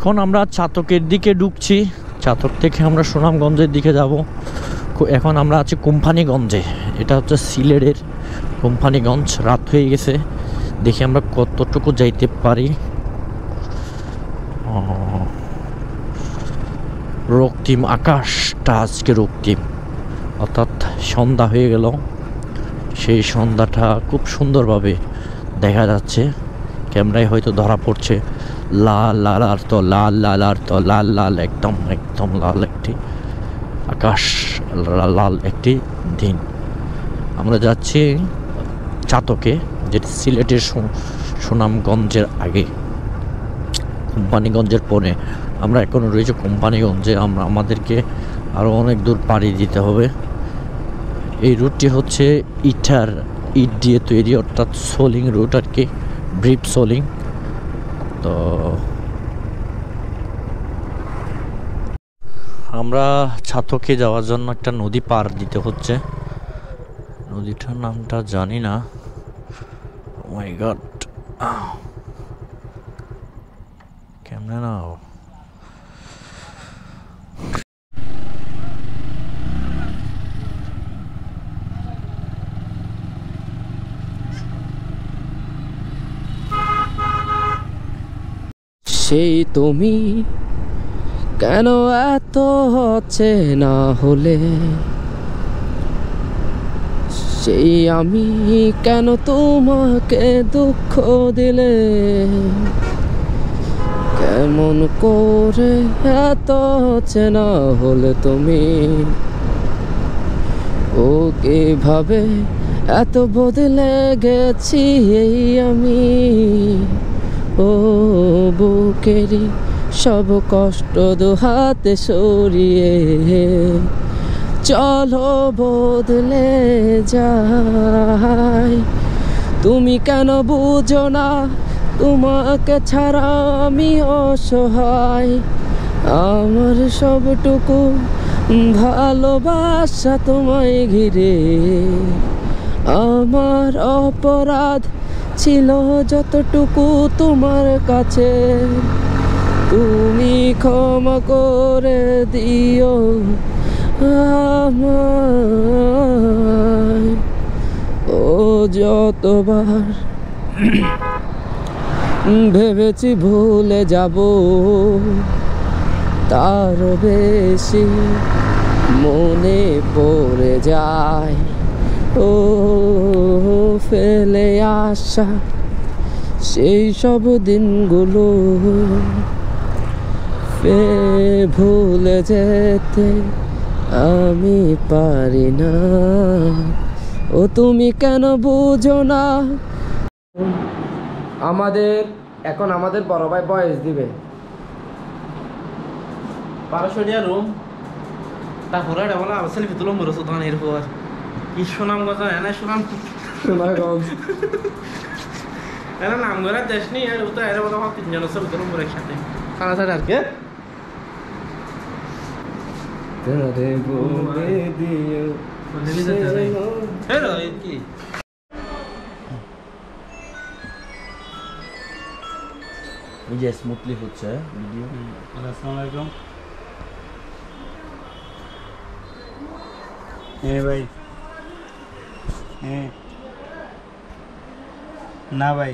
এখন আমরা চাতকের দিকে ঢুকছি। চাতক থেকে আমরা সুনামগঞ্জের দিকে যাব। এখন আমরা আছি কোম্পানিগঞ্জে। এটা হচ্ছে সিলেটের কোম্পানিগঞ্জ। রাত হয়ে গেছে, দেখি আমরা কতটুকু যাইতে পারি। রক্তিম আকাশটা আজকে রক্তিম, অর্থাৎ সন্ধ্যা হয়ে গেল। সেই সন্ধ্যাটা খুব সুন্দরভাবে দেখা যাচ্ছে, ক্যামেরায় হয়তো ধরা পড়ছে। লাল লাল আর তো লাল লাল আর তো লাল লাল, একদম একদম লাল একটি আকাশ, লাল একটি দিন। আমরা যাচ্ছি চাতকে, যেটি সিলেটের সুনামগঞ্জের আগে, কোম্পানিগঞ্জের পরে। আমরা এখন রয়েছে কোম্পানিগঞ্জে। আমাদেরকে আরও অনেক দূর পাড়ি দিতে হবে। এই রুটটি হচ্ছে ইট দিয়ে তৈরি, অর্থাৎ সোলিং রুট আর কি, ব্রিপ সোলিং। তো আমরা ছাতকে যাওয়ার জন্য একটা নদী পার দিতে হচ্ছে। নদীটার নামটা জানি না। মাই গড, কেমনে নাও। সেই তুমি কেন এত হচ্ছে না হলে, সেই আমি কেন তোমাকে দুঃখ দিলে, কেমন করে এত হচ্ছে না হলে তুমি, ও কিভাবে এত বদলে গেছি এই আমি, ও বুকেরই সব কষ্ট দুহাতে সরিয়ে চলো বদলে যাই। তুমি কেন বুঝো না তোমাকে ছাড়া আমি অসহায়, আমার সবটুকু ভালোবাসা তোমায় ঘিরে, আমার অপরাধ ছিল যতটুকু তোমার কাছে, তুমি ক্ষমা করে দিও আমায়। ও যতবার ভেবেছি ভুলে যাব, তার বেশি মনে পড়ে যায় ও ফেলে আসা সেই সব দিনগুলো, ভুলে যেতে আমি পারি না, ও তুমি কেন বুঝো না। এখন আমাদের বড় ভাই বয়স দিবে 1200 টাকা রুম, তারপরে এটা বলা আবার সেলফি তুলো মরছো তখন এরপর কি সুনামগঞ্জ এনে সোনাগঞ্জ এনে নাম করে দেশ নি আর তো এর মতো 3 জন ছবি তুলো মরে একসাথে খানা ছাড়া আর কি তারে বলে দিও হ্যালো কি এই যে স্মুথলি হচ্ছে ভিডিও। আসসালামু আলাইকুম। হ্যাঁ ভাই, হ্যাঁ না ভাই।